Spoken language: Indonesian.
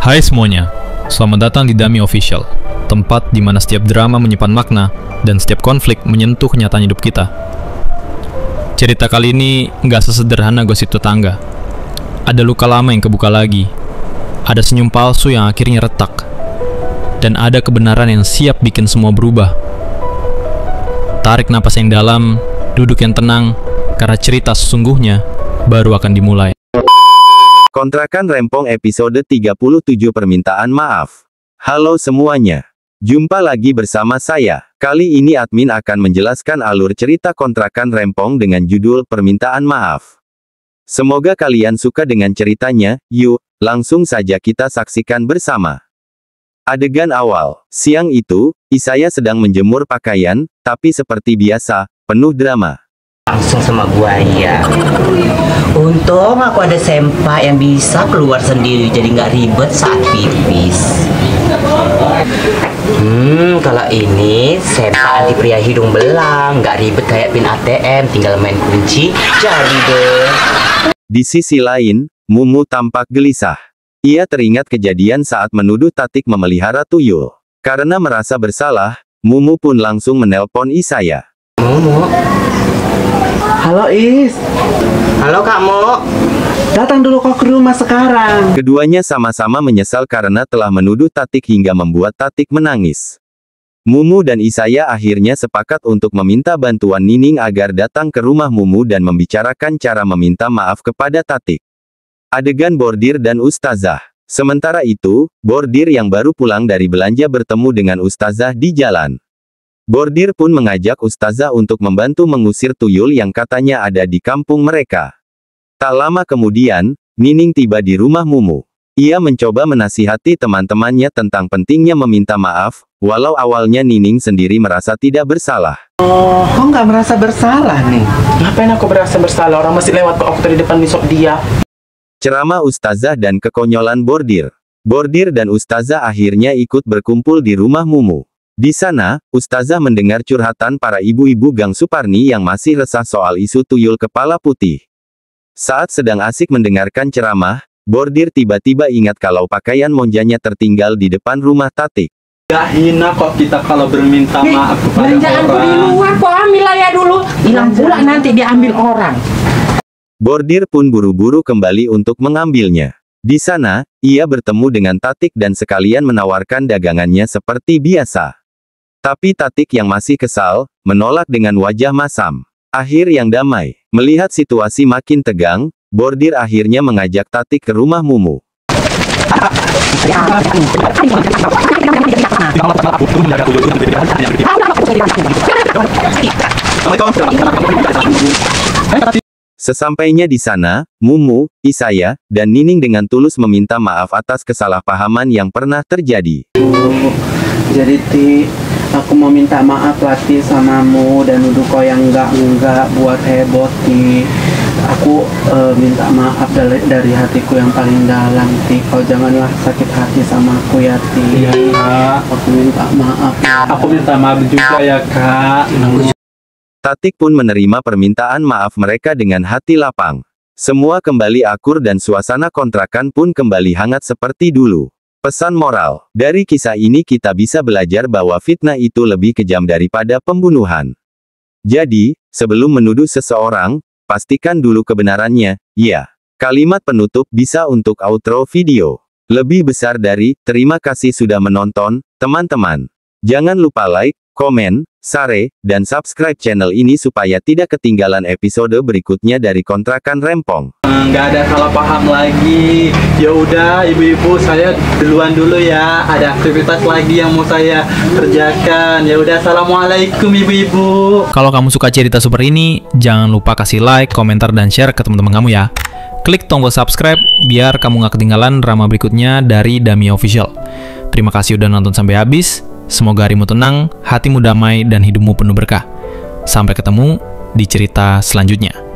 Hai semuanya, selamat datang di Dami Official, tempat di mana setiap drama menyimpan makna dan setiap konflik menyentuh kenyataan hidup kita. Cerita kali ini nggak sesederhana gosip tetangga. Ada luka lama yang kebuka lagi, ada senyum palsu yang akhirnya retak, dan ada kebenaran yang siap bikin semua berubah. Tarik napas yang dalam, duduk yang tenang, karena cerita sesungguhnya baru akan dimulai. Kontrakan Rempong episode 37 Permintaan Maaf. Halo semuanya. Jumpa lagi bersama saya. Kali ini admin akan menjelaskan alur cerita Kontrakan Rempong dengan judul Permintaan Maaf. Semoga kalian suka dengan ceritanya. Yuk, langsung saja kita saksikan bersama. Adegan awal. Siang itu, Isaya sedang menjemur pakaian, tapi seperti biasa, penuh drama. Langsung sama gua ya. Untung aku ada sempak yang bisa keluar sendiri, jadi nggak ribet saat pipis. Kalau ini sempak anti pria hidung belang, nggak ribet kayak pin ATM, tinggal main kunci, jadi deh. Di sisi lain, Mumu tampak gelisah. Ia teringat kejadian saat menuduh Tatik memelihara tuyul. Karena merasa bersalah, Mumu pun langsung menelpon Isaya. Mumu. Halo Is. Halo kamu. Datang dulu kok ke rumah sekarang. Keduanya sama-sama menyesal karena telah menuduh Tatik hingga membuat Tatik menangis. Mumu dan Isaya akhirnya sepakat untuk meminta bantuan Nining agar datang ke rumah Mumu dan membicarakan cara meminta maaf kepada Tatik. Adegan Bordir dan Ustazah. Sementara itu, Bordir yang baru pulang dari belanja bertemu dengan Ustazah di jalan. Bordir pun mengajak Ustazah untuk membantu mengusir tuyul yang katanya ada di kampung mereka. Tak lama kemudian, Nining tiba di rumah Mumu. Ia mencoba menasihati teman-temannya tentang pentingnya meminta maaf, walau awalnya Nining sendiri merasa tidak bersalah. Oh, kok nggak merasa bersalah nih? Ngapain aku merasa bersalah? Orang masih lewat kok, aku tadi depan misok dia. Ceramah Ustazah dan kekonyolan Bordir. Bordir dan Ustazah akhirnya ikut berkumpul di rumah Mumu. Di sana, Ustazah mendengar curhatan para ibu-ibu Gang Suparni yang masih resah soal isu tuyul kepala putih. Saat sedang asik mendengarkan ceramah, Bordir tiba-tiba ingat kalau pakaian monjanya tertinggal di depan rumah Tatik. Gak hina kok kita kalau berminta maaf kepada belanjaan orang. di luar kok ambil aja dulu. Hilang pula nanti diambil orang. Bordir pun buru-buru kembali untuk mengambilnya. Di sana, ia bertemu dengan Tatik dan sekalian menawarkan dagangannya seperti biasa. Tapi Tatik yang masih kesal, menolak dengan wajah masam. Akhir yang damai. Melihat situasi makin tegang, Bordir akhirnya mengajak Tatik ke rumah Mumu. Sesampainya di sana, Mumu, Isaya, dan Nining dengan tulus meminta maaf atas kesalahpahaman yang pernah terjadi. Jadi Ti, aku mau minta maaf Lati samamu dan nuduh kau yang enggak buat heboh Ti. Aku minta maaf dari hatiku yang paling dalam Ti. Kau janganlah sakit hati sama aku ya Ti. Iya Kak. Aku minta maaf. Aku minta maaf juga ya Kak. Tatik pun menerima permintaan maaf mereka dengan hati lapang. Semua kembali akur dan suasana kontrakan pun kembali hangat seperti dulu. Pesan moral. Dari kisah ini kita bisa belajar bahwa fitnah itu lebih kejam daripada pembunuhan. Jadi, sebelum menuduh seseorang, pastikan dulu kebenarannya. Ya. Kalimat penutup bisa untuk outro video. Lebih besar dari, terima kasih sudah menonton, teman-teman. Jangan lupa like, komen, share, dan subscribe channel ini supaya tidak ketinggalan episode berikutnya dari Kontrakan Rempong. Nggak ada salah paham lagi. Ya udah ibu-ibu, saya duluan dulu ya. Ada aktivitas lagi yang mau saya kerjakan. Ya udah, assalamualaikum ibu-ibu. Kalau kamu suka cerita seperti ini, jangan lupa kasih like, komentar, dan share ke teman-teman kamu ya. Klik tombol subscribe biar kamu nggak ketinggalan drama berikutnya dari Dami Official. Terima kasih udah nonton sampai habis. Semoga harimu tenang, hatimu damai, dan hidupmu penuh berkah. Sampai ketemu di cerita selanjutnya.